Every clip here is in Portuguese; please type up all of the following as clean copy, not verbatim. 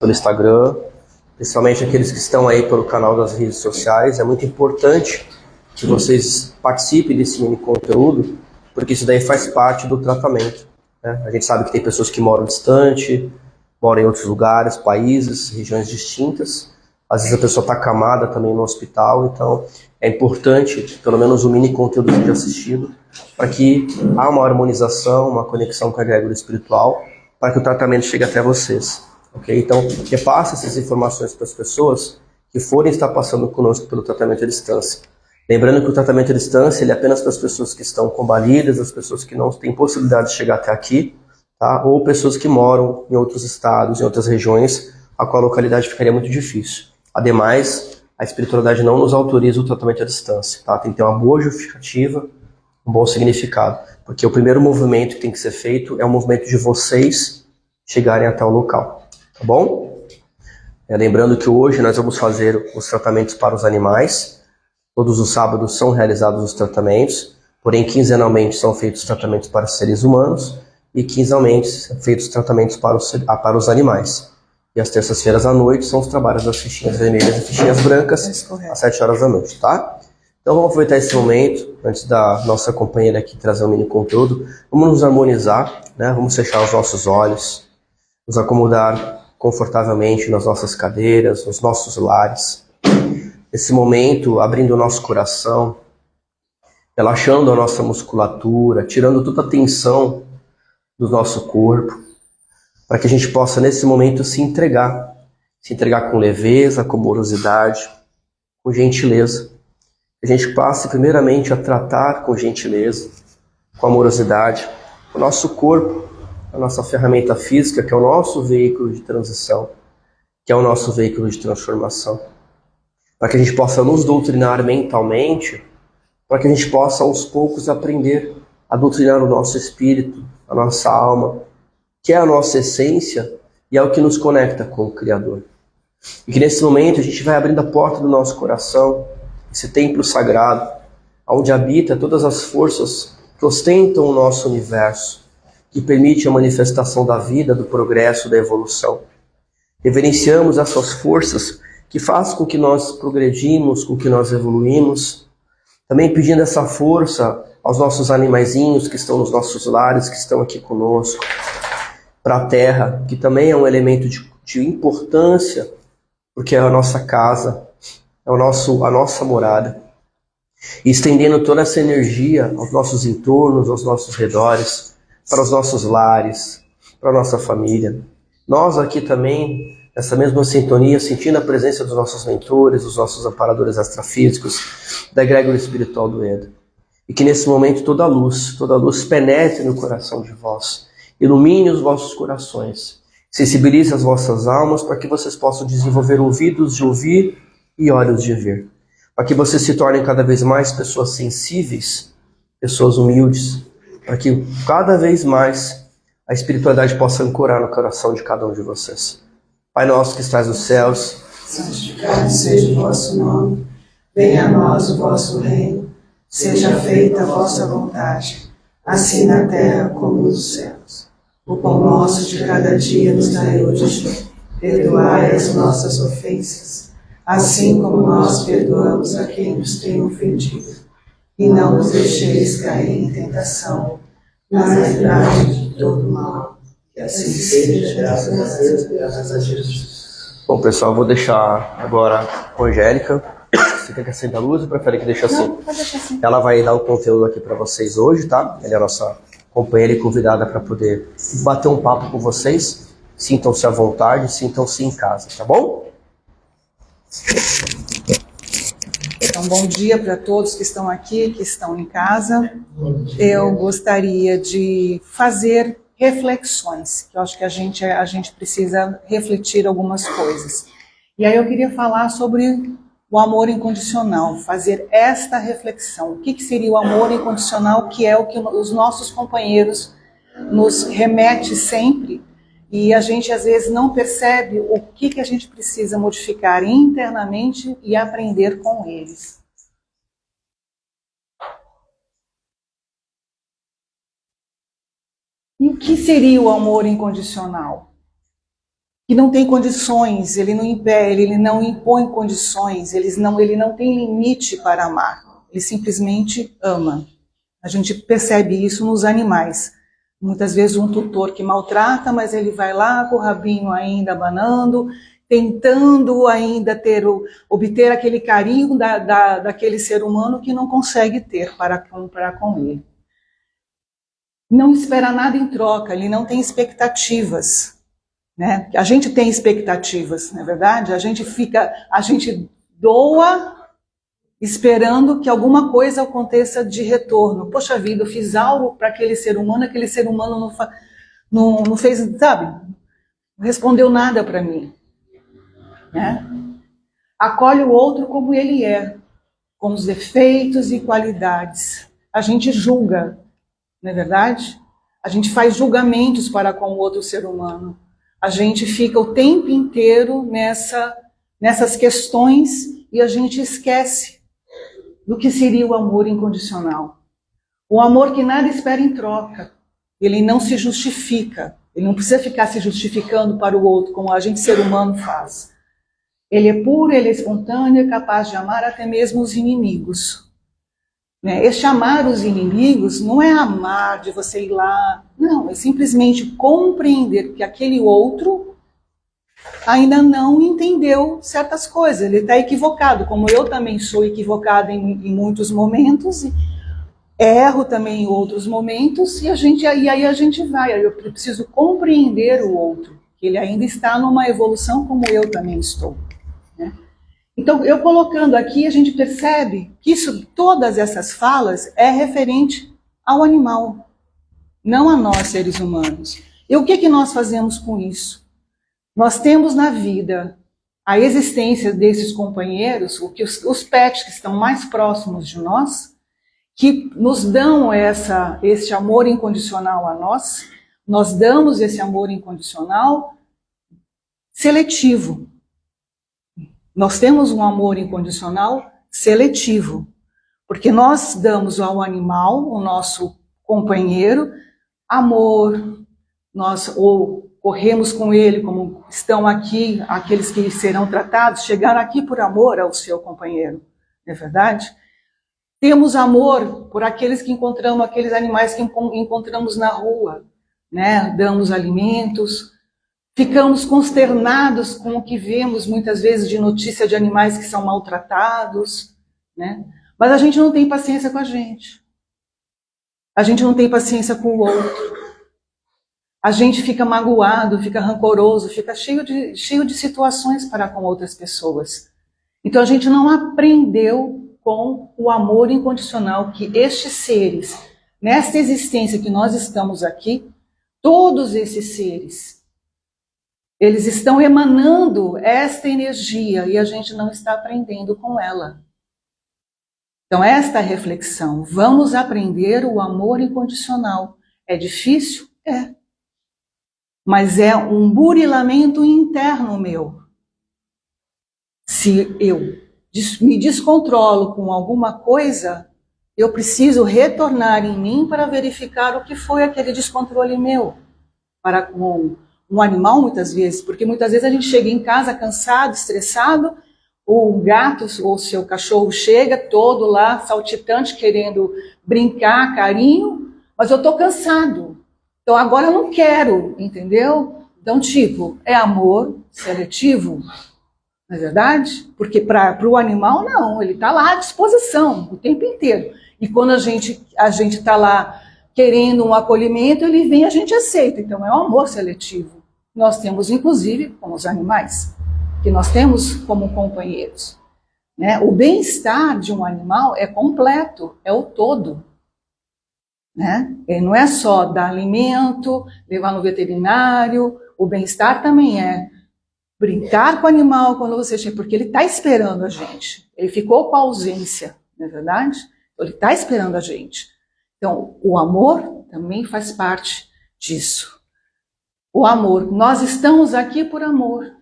pelo Instagram, principalmente aqueles que estão aí pelo canal das redes sociais. É muito importante que vocês participem desse mini conteúdo, porque isso daí faz parte do tratamento, né? A gente sabe que tem pessoas que moram distante, moram em outros lugares, países, regiões distintas. Às vezes a pessoa está acamada também no hospital, então é importante, pelo menos o mini conteúdo seja assistido, para que há uma harmonização, uma conexão com a egrégora espiritual, para que o tratamento chegue até vocês. Okay? Então, repasse essas informações para as pessoas que forem estar passando conosco pelo tratamento à distância. Lembrando que o tratamento à distância ele é apenas para as pessoas que estão combalidas, as pessoas que não têm possibilidade de chegar até aqui, tá? Ou pessoas que moram em outros estados, em outras regiões, a qual a localidade ficaria muito difícil. Ademais, a espiritualidade não nos autoriza o tratamento à distância, tá? Tem que ter uma boa justificativa, um bom significado, porque o primeiro movimento que tem que ser feito é o movimento de vocês chegarem até o local, tá bom? Lembrando que hoje nós vamos fazer os tratamentos para os animais. Todos os sábados são realizados os tratamentos, porém quinzenalmente são feitos tratamentos para seres humanos e quinzenalmente são feitos tratamentos para os animais. E às terças-feiras à noite são os trabalhos das fichinhas vermelhas e fichinhas brancas, às 7 horas da noite, tá? Então vamos aproveitar esse momento, antes da nossa companheira aqui trazer um mini conteúdo, vamos nos harmonizar, né? Vamos fechar os nossos olhos, nos acomodar confortavelmente nas nossas cadeiras, nos nossos lares. Nesse momento, abrindo o nosso coração, relaxando a nossa musculatura, tirando toda a tensão do nosso corpo, para que a gente possa, nesse momento, se entregar com leveza, com amorosidade, com gentileza. Que a gente passe, primeiramente, a tratar com gentileza, com amorosidade, o nosso corpo, a nossa ferramenta física, que é o nosso veículo de transição, que é o nosso veículo de transformação. Para que a gente possa nos doutrinar mentalmente, para que a gente possa aos poucos aprender a doutrinar o nosso espírito, a nossa alma, que é a nossa essência e é o que nos conecta com o Criador. E que nesse momento a gente vai abrindo a porta do nosso coração, esse templo sagrado, onde habita todas as forças que ostentam o nosso universo, que permite a manifestação da vida, do progresso, da evolução. Reverenciamos essas forças que fazem com que nós progredimos, com que nós evoluímos. Também pedindo essa força aos nossos animaizinhos que estão nos nossos lares, que estão aqui conosco. Para a terra, que também é um elemento de importância, porque é a nossa casa, é a nossa morada. E estendendo toda essa energia aos nossos entornos, aos nossos redores, para os nossos lares, para a nossa família. Nós aqui também, nessa mesma sintonia, sentindo a presença dos nossos mentores, dos nossos amparadores extrafísicos, da egrégora espiritual do Eda. E que nesse momento toda luz penetre no coração de vós, ilumine os vossos corações, sensibilize as vossas almas para que vocês possam desenvolver ouvidos de ouvir e olhos de ver. Para que vocês se tornem cada vez mais pessoas sensíveis, pessoas humildes, para que cada vez mais a espiritualidade possa ancorar no coração de cada um de vocês. Pai nosso que estás nos céus, santificado seja o vosso nome, venha a nós o vosso reino, seja feita a vossa vontade, assim na terra como nos céus. O pão nosso de cada dia nos dai hoje, perdoai as nossas ofensas, assim como nós perdoamos a quem nos tem ofendido. E não nos deixeis cair em tentação, mas livrai-nos de todo mal. Que assim seja, graças a Jesus. Bom, pessoal, eu vou deixar agora com a Angélica. Você quer que acenda a luz ou prefere que deixe assim? Não, pode deixar assim. Ela vai dar o conteúdo aqui para vocês hoje, tá? Ela é a nossa companheira e convidada para poder bater um papo com vocês. Sintam-se à vontade, sintam-se em casa, tá bom? Então, bom dia para todos que estão aqui, que estão em casa. Eu gostaria de fazer reflexões, que eu acho que a gente precisa refletir algumas coisas. E aí eu queria falar sobre o amor incondicional, fazer esta reflexão. O que seria o amor incondicional, que é o que os nossos companheiros nos remete sempre, e a gente às vezes não percebe o que a gente precisa modificar internamente e aprender com eles. E o que seria o amor incondicional? que não tem condições, ele não impele, ele não impõe condições, ele não tem limite para amar, ele simplesmente ama. A gente percebe isso nos animais. Muitas vezes um tutor que maltrata, mas ele vai lá com o rabinho ainda abanando, tentando ainda obter aquele carinho daquele ser humano que não consegue ter para com ele. Não espera nada em troca, ele não tem expectativas. Né? A gente tem expectativas, não é verdade? A gente doa esperando que alguma coisa aconteça de retorno. Poxa vida, eu fiz algo para aquele ser humano não fez, sabe? Não respondeu nada para mim. Né? Acolhe o outro como ele é, com os defeitos e qualidades. A gente julga, não é verdade? A gente faz julgamentos para com o outro ser humano. A gente fica o tempo inteiro nessas questões e a gente esquece do que seria o amor incondicional. O amor que nada espera em troca. Ele não se justifica. Ele não precisa ficar se justificando para o outro, como a gente, ser humano, faz. Ele é puro, ele é espontâneo, é capaz de amar até mesmo os inimigos. Este amar os inimigos não é amar de você ir lá. Não, é simplesmente compreender que aquele outro ainda não entendeu certas coisas. Ele está equivocado, como eu também sou equivocada em muitos momentos, erro também em outros momentos, e aí a gente vai. Eu preciso compreender o outro, que ele ainda está numa evolução como eu também estou. Né? Então, eu colocando aqui, a gente percebe que todas essas falas é referente ao animal, não a nós, seres humanos. E o que nós fazemos com isso? Nós temos na vida a existência desses companheiros, os pets que estão mais próximos de nós, que nos dão esse amor incondicional a nós. Nós damos esse amor incondicional seletivo. Nós temos um amor incondicional seletivo, porque nós damos ao animal, o nosso companheiro, amor, ou corremos com ele, como estão aqui, aqueles que serão tratados, chegaram aqui por amor ao seu companheiro, não é verdade? Temos amor por aqueles animais que encontramos na rua, né? Damos alimentos. Ficamos consternados com o que vemos muitas vezes de notícia de animais que são maltratados, né? Mas a gente não tem paciência com a gente. A gente não tem paciência com o outro. A gente fica magoado, fica rancoroso, fica cheio de situações para com outras pessoas. Então a gente não aprendeu com o amor incondicional que estes seres, nesta existência que nós estamos aqui, todos esses seres, eles estão emanando esta energia e a gente não está aprendendo com ela. Então, esta reflexão, vamos aprender o amor incondicional. É difícil? É. Mas é um burilamento interno meu. Se eu me descontrolo com alguma coisa, eu preciso retornar em mim para verificar o que foi aquele descontrole meu. Para com um animal, muitas vezes, porque muitas vezes a gente chega em casa cansado, estressado, o gato ou o seu cachorro chega todo lá, saltitante, querendo brincar, carinho, mas eu estou cansado. Então agora eu não quero, entendeu? Então, é amor seletivo, não é verdade? Porque para o animal, não, ele está lá à disposição o tempo inteiro. E quando a gente está lá querendo um acolhimento, ele vem e a gente aceita. Então é um amor seletivo. Nós temos, inclusive, com os animais, que nós temos como companheiros. Né? O bem-estar de um animal é completo, é o todo. Né? Ele não é só dar alimento, levar no veterinário, o bem-estar também é brincar com o animal quando você chega, porque ele está esperando a gente. Ele ficou com a ausência, não é verdade? Ele está esperando a gente. Então, o amor também faz parte disso. O amor, nós estamos aqui por amor.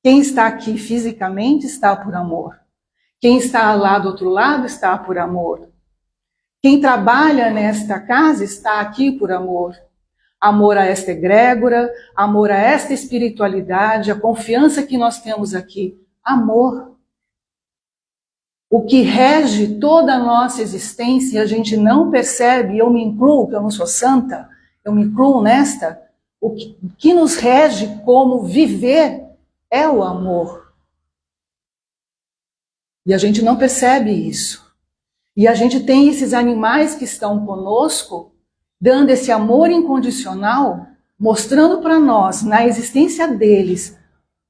Quem está aqui fisicamente está por amor. Quem está lá do outro lado está por amor. Quem trabalha nesta casa está aqui por amor. amor a esta egrégora, amor a esta espiritualidade, a confiança que nós temos aqui. Amor. O que rege toda a nossa existência e a gente não percebe, eu me incluo, que eu não sou santa, eu me incluo nesta, o que nos rege como viver é o amor. E a gente não percebe isso. E a gente tem esses animais que estão conosco, dando esse amor incondicional, mostrando para nós, na existência deles,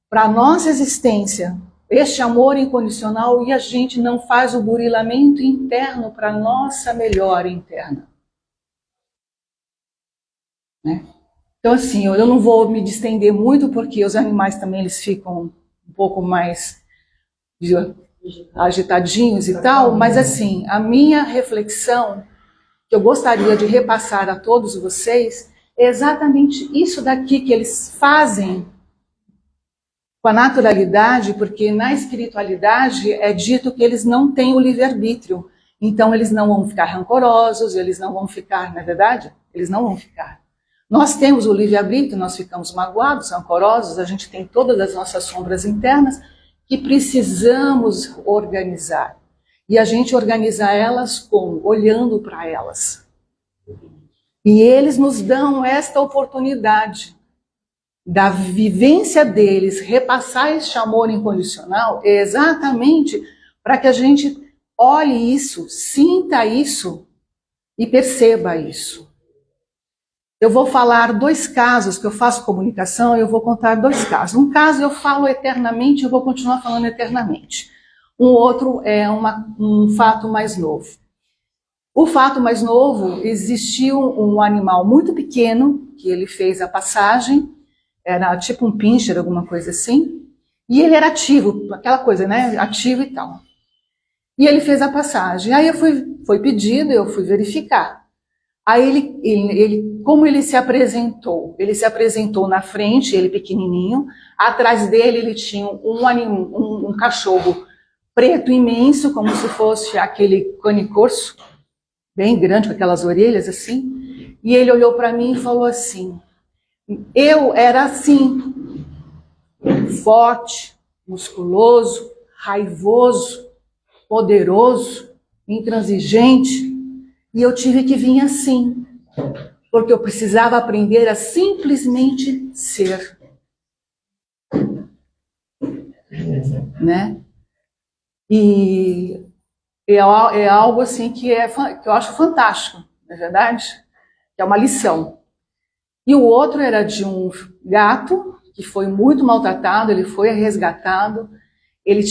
para a nossa existência, este amor incondicional, e a gente não faz o burilamento interno para a nossa melhora interna. Né? Então, assim, eu não vou me distender muito, porque os animais também eles ficam um pouco mais agitadinhos e tal, mas assim, a minha reflexão, que eu gostaria de repassar a todos vocês, é exatamente isso daqui que eles fazem com a naturalidade, porque na espiritualidade é dito que eles não têm o livre-arbítrio, então eles não vão ficar rancorosos, eles não vão ficar, na verdade, eles não vão ficar. Nós temos o livre-arbítrio, nós ficamos magoados, rancorosos, a gente tem todas as nossas sombras internas que precisamos organizar. E a gente organiza elas como? Olhando para elas. E eles nos dão esta oportunidade da vivência deles, repassar este amor incondicional, é exatamente para que a gente olhe isso, sinta isso e perceba isso. Eu vou falar 2 casos que eu faço comunicação, eu vou contar 2 casos. Um caso eu falo eternamente, eu vou continuar falando eternamente. Um outro é um fato mais novo. O fato mais novo, existiu um animal muito pequeno, que ele fez a passagem, era tipo um pincher, alguma coisa assim, e ele era ativo, aquela coisa, né, ativo e tal. E ele fez a passagem. Aí foi pedido, eu fui verificar. Aí como ele se apresentou? Ele se apresentou na frente, ele pequenininho, atrás dele ele tinha um cachorro preto imenso, como se fosse aquele cane corso, bem grande, com aquelas orelhas assim, e ele olhou para mim e falou assim, eu era assim, forte, musculoso, raivoso, poderoso, intransigente, e eu tive que vir assim, porque eu precisava aprender a simplesmente ser. Né? E é algo assim que eu acho fantástico, não é verdade? É uma lição. E o outro era de um gato que foi muito maltratado, ele foi resgatado, ele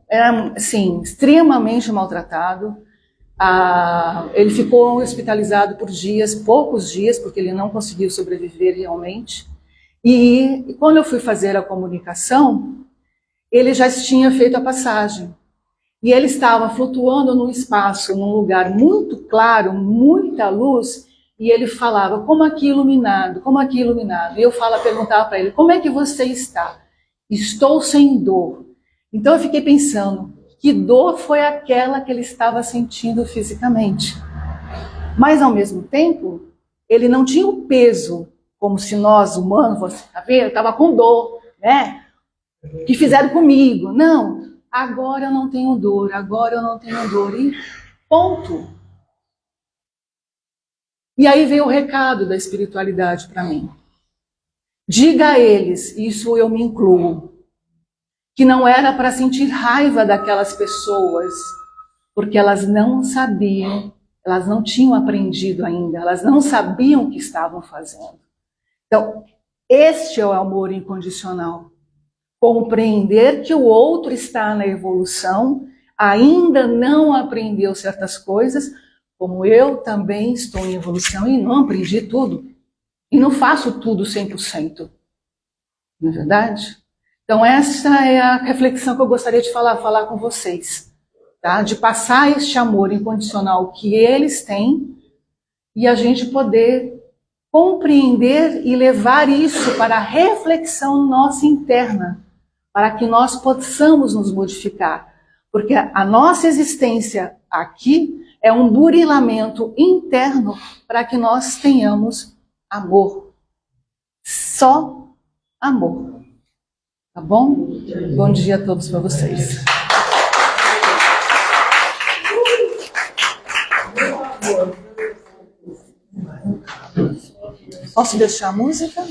era assim, extremamente maltratado. Ele ficou hospitalizado por dias, poucos dias, porque ele não conseguiu sobreviver realmente. E quando eu fui fazer a comunicação, ele já tinha feito a passagem. E ele estava flutuando num espaço, num lugar muito claro, muita luz, e ele falava, como aqui iluminado, como aqui iluminado. E eu perguntava para ele, como é que você está? Estou sem dor. Então eu fiquei pensando, que dor foi aquela que ele estava sentindo fisicamente? Mas ao mesmo tempo, ele não tinha o peso, como se nós humanos, você tá vendo? Eu estava com dor, né? Que fizeram comigo. Não, agora eu não tenho dor, agora eu não tenho dor. E ponto. E aí veio o recado da espiritualidade para mim. Diga a eles, isso eu me incluo, que não era para sentir raiva daquelas pessoas, porque elas não sabiam, elas não tinham aprendido ainda, elas não sabiam o que estavam fazendo. Então, este é o amor incondicional. Compreender que o outro está na evolução, ainda não aprendeu certas coisas, como eu também estou em evolução e não aprendi tudo. E não faço tudo 100%. Não é verdade? Então essa é a reflexão que eu gostaria de falar com vocês. Tá? De passar este amor incondicional que eles têm e a gente poder compreender e levar isso para a reflexão nossa interna, para que nós possamos nos modificar. Porque a nossa existência aqui é um burilamento interno para que nós tenhamos amor. Só amor. Tá bom? Bom dia a todos para vocês. Posso deixar a música?